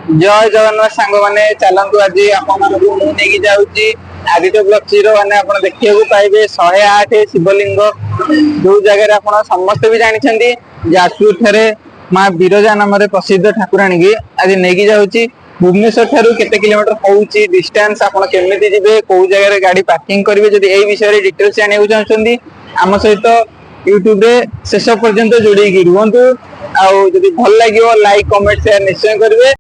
जय जगन्नाथ सांग मैंने चलतु आज आपकी जाऊँगी आदित्य ब्लॉक मैंने आप देखा पाइबे 108 शिवलिंग जो जगह आप समस्त भी जानते जाजपुर थे माँ बिरजा नाम प्रसिद्ध ठाकुराणी की आज नहीं जाऊँगी भुवनेश्वर ठारू केते किलोमीटर होउची डिस्टेंस आपण केमिति जिवे को जगह गाड़ी पार्किंग करिवे जदि एई विषय रे डिटेल्स जानियो चाहछन्ती आम सहित यूट्यूब रे शेष पर्यंत जोड़ी की रुहंतु आउ जदि भल लागियो लाइक कमेंट शेयर निश्चय करिवे।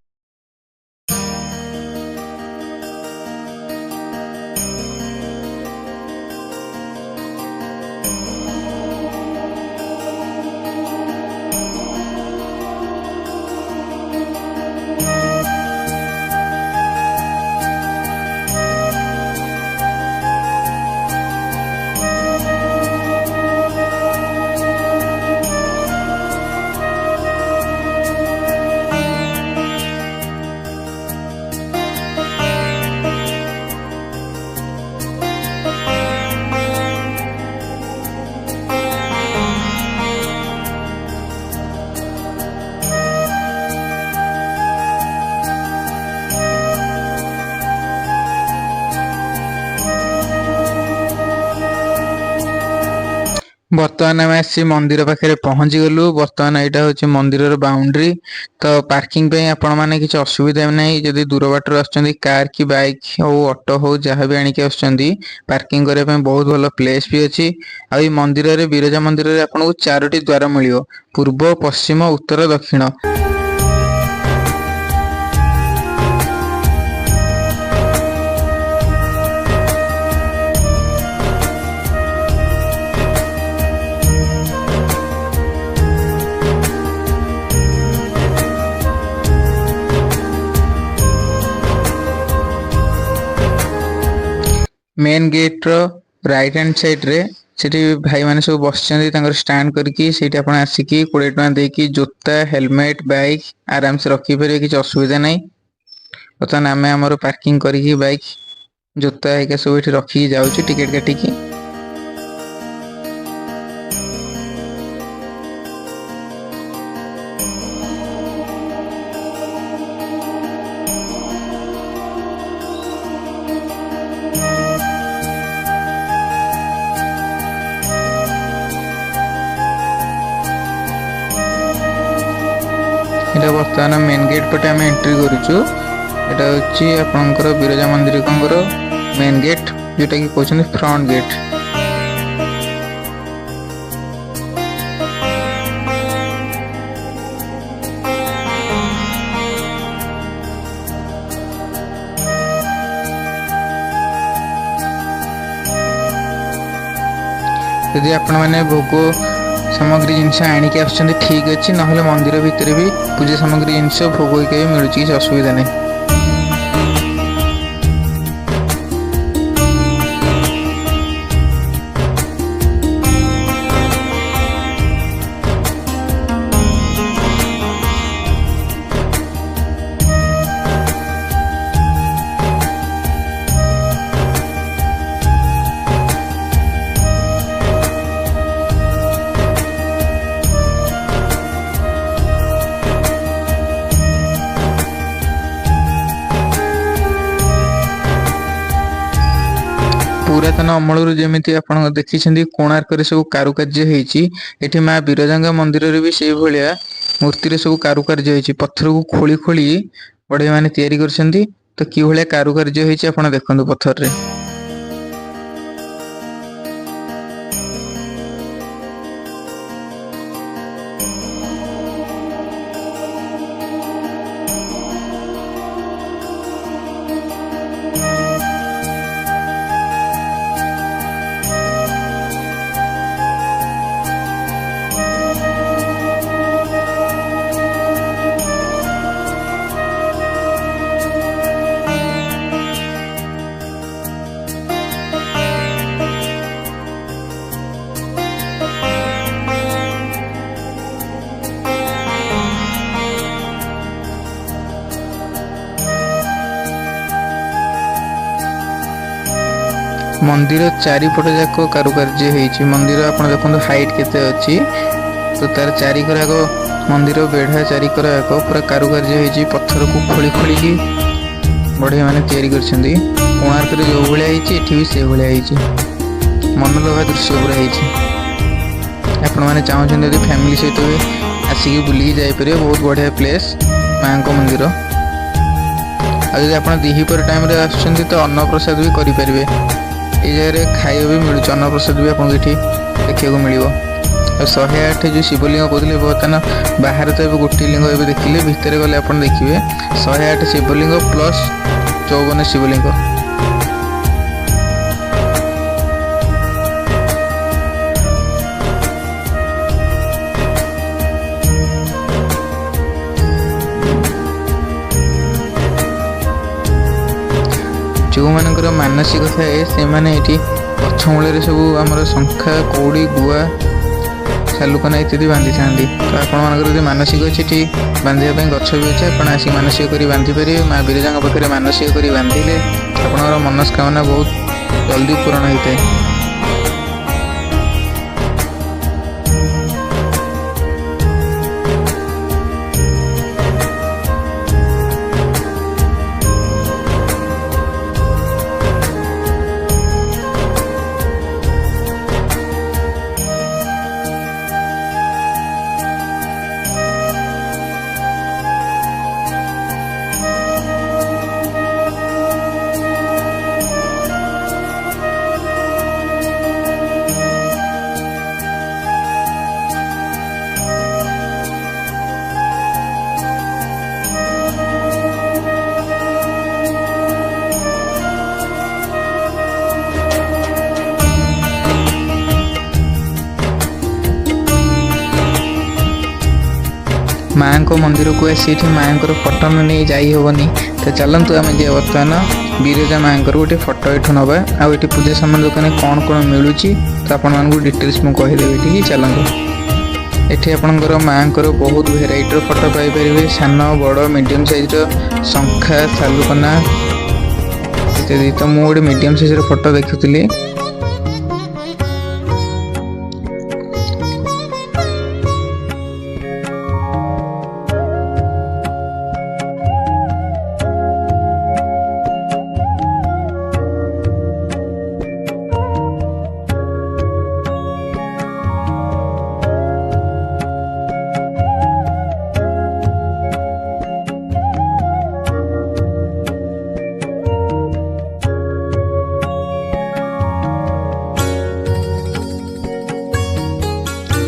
बर्तमान आम आसी मंदिर पाखे पहुंची गलु। बर्तमान यहाँ हूँ मंदिर बाउंड्री तो पार्किंग पे आपण मैंने किसी असुविधा नहीं। जदि दूर बाटर आसुँच कार कि बाइक हो ऑटो हो जहाँ भी आणिक आसुँच पार्किंग करने बहुत भल प्लेस भी अच्छी। आ मंदिर में बिरजा मंदिर में आपको 4टी द्वार मिल पूर्व पश्चिम उत्तर दक्षिण। Main gate row right hand side रे सेठी भाई माने सब बसचंदी तांकर स्टैंड करके सेठी आपण आसिकी 20 टका देकी जोता हेलमेट बाइक आराम से रखी परिए किछ असुविधा नहीं। बर्तमान आमे हमर पार्किंग करके बाइक जोता हेका सब एठी रखी जाउची टिकट काटिकी। এটা বর্তমান মেন गेट पटे आम एंट्री करूँ। এটা হচ্ছে আপনার বিরজা मंदिर मेन गेट जोटा कि कहते फ्रंट गेट। यदि आपण मैंने भोग सामग्री जिनस आणिक आस ठीक अच्छे ना मंदिर भितर भी पूजा सामग्री जिनस भोग भी मिलूँ किसी असुविधा नहीं। पुरातन अमल जमी आप देखी कोणार्क सब कारुकार्य होती माँ बिरजा मंदिर भी से भाया मूर्ति सब कारुकार्य होती पत्थर को खोली खोली बढ़े मैंने तैयारी कर तो कि भाया कारुकार्य होती आप देखते पत्थर रे। मंदिर चारिपट जाक कारुकार्य होती मंदिर आप देखो हाइट केते अच्छी तो तार चारिकराक मंदिर बेढ़ा चारिकर एक पूरा कारुकार्य होती पत्थर को खोली खोली बढ़िया मैंने तैयारी करछंदी। कोणार्क जो भाया होती भी से भाया मनलोभा दृश्य पूरा होती। आपण मैंने चाहते यदि फैमिली सहित भी आसिक बुलिकी जापर बहुत बढ़िया प्लेस माँ को मंदिर। आज आप दिहीपर टाइम आसुँच तो अन्न प्रसाद भी करेंगे। ये जगह खाଇବା भी मिलूँ अन्न प्रसाद भी आपको ये देखा मिल। 108 जो शिवलिंग कहते बर्तमान बाहर तो ये गोटे लिंग ये देखिले भितर गले आप देखिए 108 शिवलिंग प्लस 54 शिवलिंग। जो मानकर मानसिक थाए से मैंने ये पछमूल सब आम शंखा कौड़ी गुआ सालुकना इत्यादि बांधि था। तो आप मानसिक अच्छी बांधापी गच भी अच्छे आप आसिक मानसिक कर बांधि पारे। माँ विरजा पाखे मानसिक कर बांधिले आपंकर मनस्कामना बहुत जल्दी पूरण होता है। माँ को मंदिर को आसी माँ को फोटो नहीं जाहबनी। तो चलतु आम जे बर्तमान विरजा माँ गोटे फोटो ये नवा आठ पूजा सामान दुकान कौन कौन मिलूँ तो आपको डिटेल्स मुझे कहीदेवी। चलतु ये आपंकर माँ को बहुत भेराइटर फोटो पाइपर सान बड़ मीडियम साइज शंखा सालुकना इत्यादि। तो मुझे गोटे मीडियम साइज फोटो देखुली।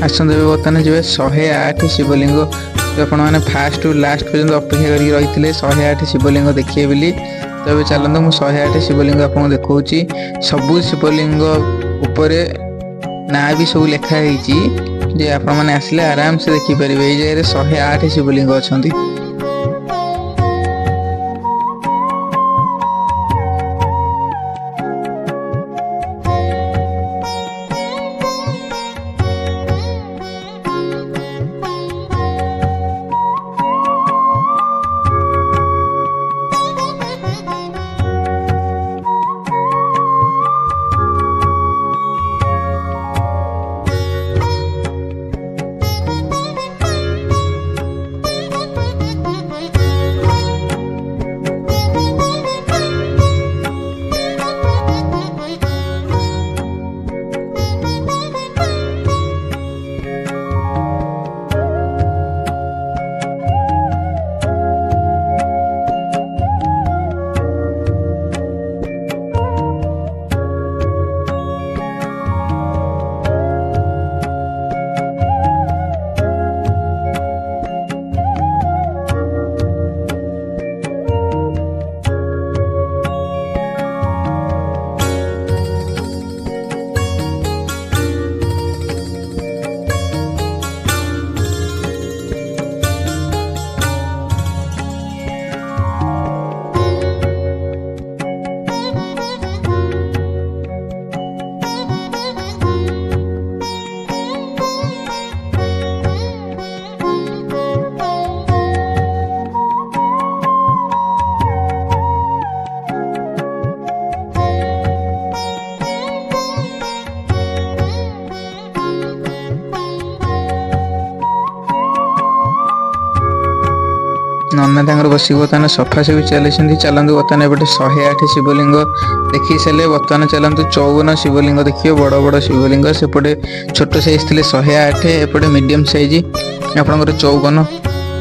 आसते बर्तमान जी 108 शिवलिंग जो आपने फास्ट टू लास्ट पर्यटन अपेक्षा कर रही 108 शिवलिंग देखिए बोली। तो ये चलते मुझे 108 शिवलिंग आपको देखा सबू शिवलिंग उपर ना भी सब लिखाई जे आप आसले आराम से देखिपारे। ये जगह 108 शिवलिंग अच्छा। ନନା ତାଙ୍କର ବସିକି ବର୍ତ୍ତମାନ ସଫାସଫି ଚାଲିଛନ୍ତି। ଚାଲନ୍ତୁ ବର୍ତ୍ତମାନ ଏପଟେ 108 ଶିବଲିଙ୍ଗ ଦେଖି ସାରିଲେ ବର୍ତ୍ତମାନ ଚାଲନ୍ତୁ 54 ଶିବଲିଙ୍ଗ ଦେଖିବେ। ବଡ଼ ବଡ଼ ଶିବଲିଙ୍ଗ ସେପଟେ ଛୋଟ ସାଇଜ୍ ଥିଲେ 108, ଏପଟେ ମିଡ଼ିୟମ୍ ସାଇଜ୍ ଆପଣଙ୍କର 54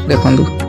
ଦେଖନ୍ତୁ।